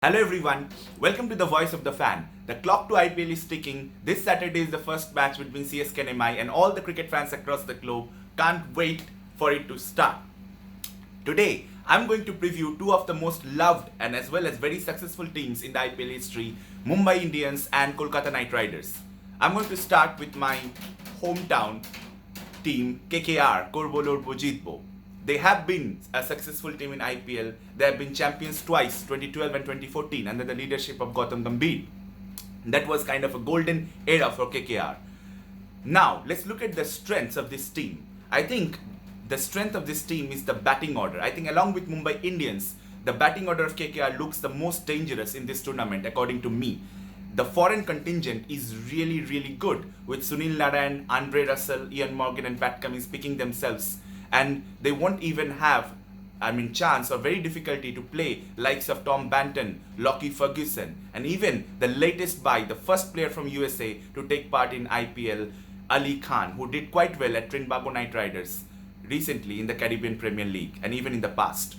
Hello everyone, welcome to the Voice of the Fan. The clock to IPL is ticking. This Saturday is the first match between CSK and MI, and all the cricket fans across the globe can't wait for it to start. Today, I'm going to preview two of the most loved and as well as very successful teams in the IPL history, Mumbai Indians and Kolkata Knight Riders. I'm going to start with my hometown team, KKR, Korbo Lorbo Jitbo. They have been a successful team in IPL. They have been champions twice, 2012 and 2014, under the leadership of Gautam Gambhir. That was kind of a golden era for KKR. Now, let's look at the strengths of this team. I think the strength of this team is the batting order. I think along with Mumbai Indians, the batting order of KKR looks the most dangerous in this tournament, according to me. The foreign contingent is really good, with Sunil Narine, Andre Russell, Ian Morgan and Pat Cummins picking themselves. And they won't even have, chance or very difficulty to play likes of Tom Banton, Lockie Ferguson, and even the latest buy, the first player from USA to take part in IPL, Ali Khan, who did quite well at Trinbago Knight Riders recently in the Caribbean Premier League and even in the past.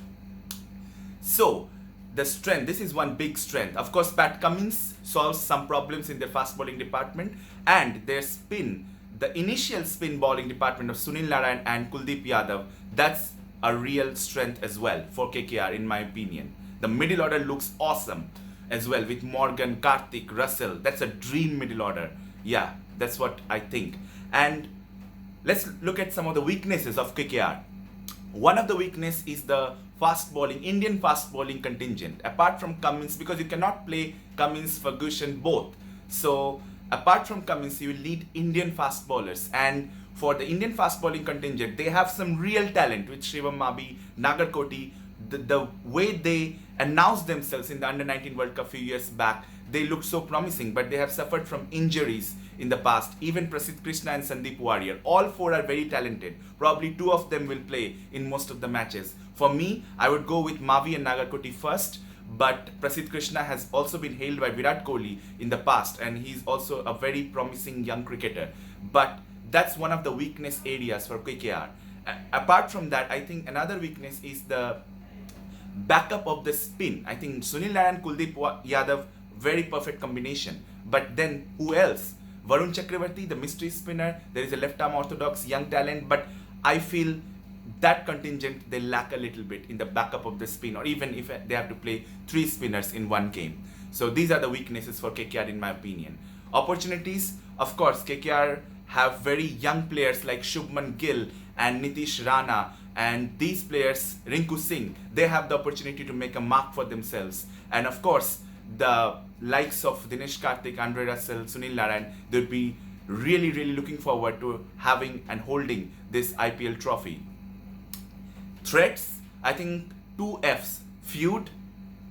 So, the strength, this is one big strength. Of course, Pat Cummins solves some problems in their fast bowling department, and their spin, the initial spin bowling department of Sunil Narine and Kuldeep Yadav, that's a real strength as well for KKR in my opinion. The middle order looks awesome as well with Morgan, Karthik, Russell. That's a dream middle order. Yeah, that's what I think. And let's look at some of the weaknesses of KKR. One of the weakness is the fast bowling, Indian fast bowling contingent. Apart from Cummins, because you cannot play Cummins, Ferguson both. So apart from Cummins, you will need Indian fast bowlers. And for the Indian fast bowling contingent, they have some real talent with Shivam Mabi, Nagarkoti. The way they announced themselves in the Under-19 World Cup a few years back, they looked so promising, but they have suffered from injuries in the past. Even Prasidh Krishna and Sandeep Warrior, all four are very talented. Probably two of them will play in most of the matches. For me, I would go with Mavi and Nagarkoti first, but Prasidh Krishna has also been hailed by Virat Kohli in the past, and he's also a very promising young cricketer. But that's one of the weakness areas for KKR. Apart from that, I think another weakness is the backup of the spin. I think Sunil Narine, Kuldeep Yadav, very perfect combination. But then who else? Varun Chakravarti, the mystery spinner. There is a left arm orthodox young talent, but I feel that contingent they lack a little bit in the backup of the spin, or even if they have to play three spinners in one game. So these are the weaknesses for KKR in my opinion. Opportunities, of course, KKR have very young players like Shubman Gill and Nitish Rana, and these players, Rinku Singh, they have the opportunity to make a mark for themselves. And of course, the likes of Dinesh Karthik, Andre Russell, Sunil Narine, they'll be really looking forward to having and holding this IPL trophy. Threats, I think two F's, feud,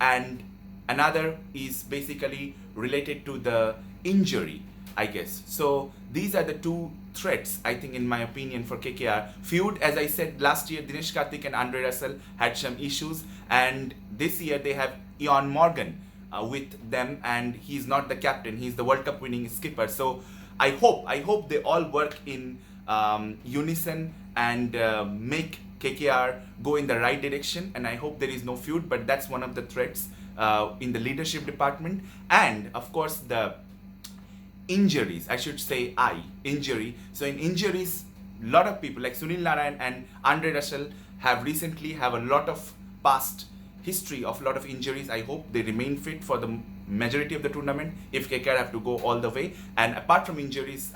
and another is basically related to the injury, I guess. So these are the two threats, I think, in my opinion, for KKR. Feud, as I said, last year Dinesh Karthik and Andre Russell had some issues, and this year they have Ian Morgan with them, and he's not the captain, he's the World Cup winning skipper. So I hope they all work in unison and make KKR go in the right direction, and I hope there is no feud, but that's one of the threats in the leadership department. And of course the injuries, I should say injury. So in injuries, a lot of people like Sunil Narine and Andre Russell have a lot of past history of a lot of injuries. I hope they remain fit for the majority of the tournament if KKR have to go all the way. And apart from injuries,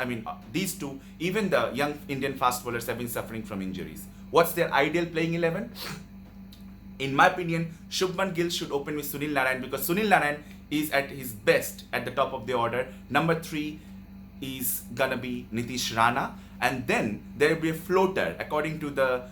these two, even the young Indian fast bowlers have been suffering from injuries. What's their ideal playing 11? In my opinion, Shubman Gill should open with Sunil Narine, because Sunil Narine is at his best at the top of the order. Number 3 is gonna be Nitish Rana, and then there will be a floater according to the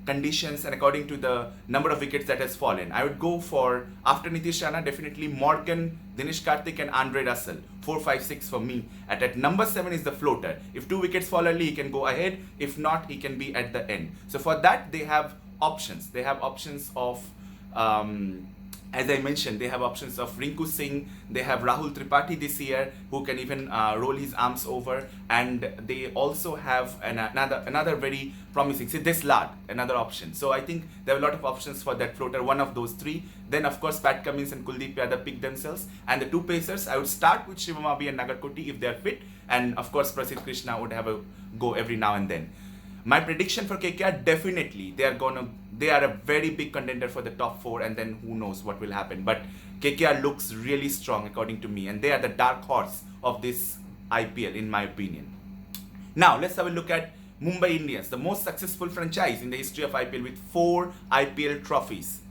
conditions and according to the number of wickets that has fallen. I would go for, after Nitish Rana, definitely Morgan, Dinesh Karthik and Andre Russell. 4, 5, 6 for me. At number 7 is the floater. If 2 wickets fall early, he can go ahead. If not, he can be at the end. So for that, they have options. They have options of As I mentioned, they have options of Rinku Singh, they have Rahul Tripathi this year, who can even roll his arms over, and they also have another very promising, Siddesh Lad, another option. So I think there are a lot of options for that floater, one of those three. Then of course Pat Cummins and Kuldeep Yadav pick themselves, and the two pacers, I would start with Shivam Abi and Nagarkoti if they are fit, and of course Prasidh Krishna would have a go every now and then. My prediction for KKR, definitely they are a very big contender for the top 4, and then who knows what will happen. But KKR looks really strong according to me, and they are the dark horse of this IPL in my opinion. Now let's have a look at Mumbai Indians, the most successful franchise in the history of IPL with 4 IPL trophies,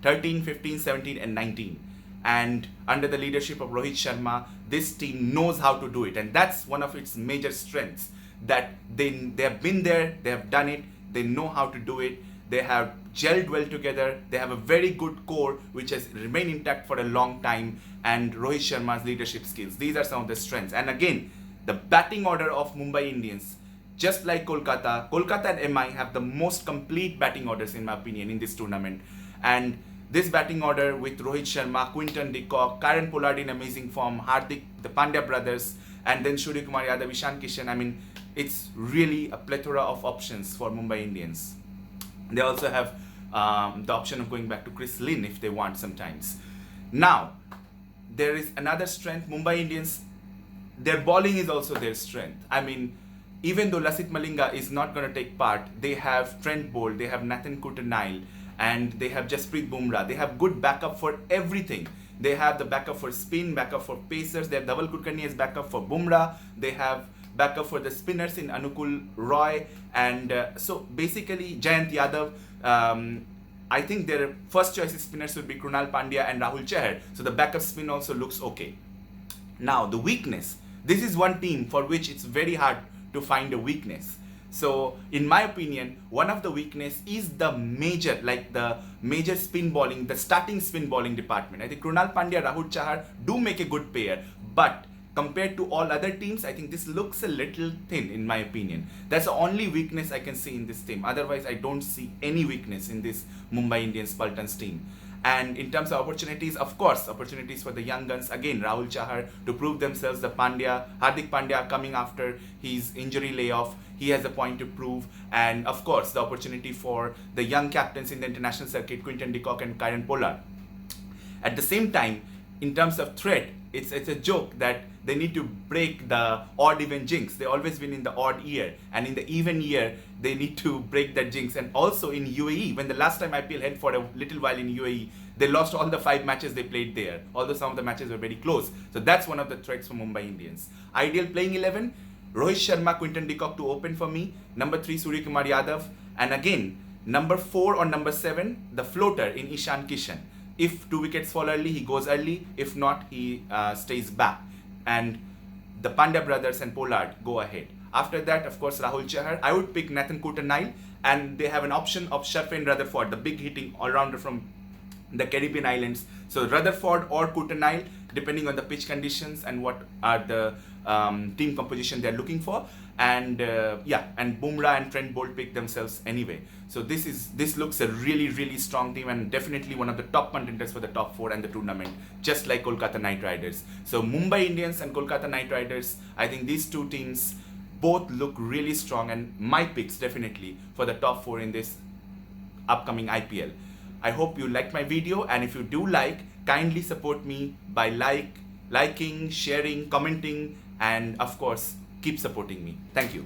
13, 15, 17 and 19. And under the leadership of Rohit Sharma, this team knows how to do it, and that's one of its major strengths, that they have been there, they have done it, they know how to do it, they have gelled well together, they have a very good core which has remained intact for a long time, and Rohit Sharma's leadership skills, these are some of the strengths. And again, the batting order of Mumbai Indians, just like Kolkata and MI have the most complete batting orders in my opinion in this tournament. And this batting order with Rohit Sharma, Quinton de Kock, Kieron Pollard in amazing form, Hardik, the Pandya brothers, and then Surya Kumar Yadav, Ishan Kishan, I mean, it's really a plethora of options for Mumbai Indians. They also have the option of going back to Chris Lynn if they want sometimes. Now, there is another strength. Mumbai Indians, their bowling is also their strength. I mean, even though Lasith Malinga is not going to take part, they have Trent Bolt, they have Nathan Coulter-Nile, and they have Jasprit Bumrah. They have good backup for everything. They have the backup for spin, backup for pacers. They have Dhaval Kulkarni as backup for Bumrah. They have backup for the spinners in Anukul Roy, and so basically Jayant Yadav. I think their first choice spinners would be Krunal Pandya and Rahul Chahar, so the backup spin also looks okay. Now the weakness, this is one team for which it's very hard to find a weakness. So in my opinion, one of the weakness is the major spin bowling, the starting spin bowling department. I think Krunal Pandya, Rahul Chahar do make a good pair, but compared to all other teams, I think this looks a little thin in my opinion. That's the only weakness I can see in this team. Otherwise, I don't see any weakness in this Mumbai Indians Pultons team. And in terms of opportunities, of course, opportunities for the young guns, again, Rahul Chahar to prove themselves, the Hardik Pandya coming after his injury layoff, he has a point to prove. And of course, the opportunity for the young captains in the international circuit, Quinton de Kock and Kieron Pollard. At the same time, in terms of threat, it's a joke that they need to break the odd-even jinx. They always win in the odd year, and in the even year, they need to break that jinx. And also in UAE, when the last time IPL held for a little while in UAE, they lost all the 5 matches they played there, although some of the matches were very close. So that's one of the threats for Mumbai Indians. Ideal playing 11, Rohit Sharma, Quinton de Kock to open for me, number 3, Surya Kumar Yadav, and again, number 4 or number 7, the floater in Ishan Kishan. If 2 wickets fall early, he goes early. If not, he stays back. And the Pandya brothers and Pollard go ahead. After that, of course, Rahul Chahar. I would pick Nathan Coulter-Nile, and they have an option of Sharfin Rutherford, the big hitting all-rounder from the Caribbean islands. So Rutherford or Coulter-Nile, depending on the pitch conditions and what are the team composition they're looking for. And and Bumrah and Trent Bolt pick themselves anyway. So this looks a really strong team, and definitely one of the top contenders for the top 4 and the tournament, just like Kolkata Knight Riders. So Mumbai Indians and Kolkata Knight Riders, I think these two teams both look really strong, and my picks definitely for the top 4 in this upcoming IPL. I hope you liked my video, and if you do kindly support me by liking, sharing, commenting, and of course keep supporting me. Thank you.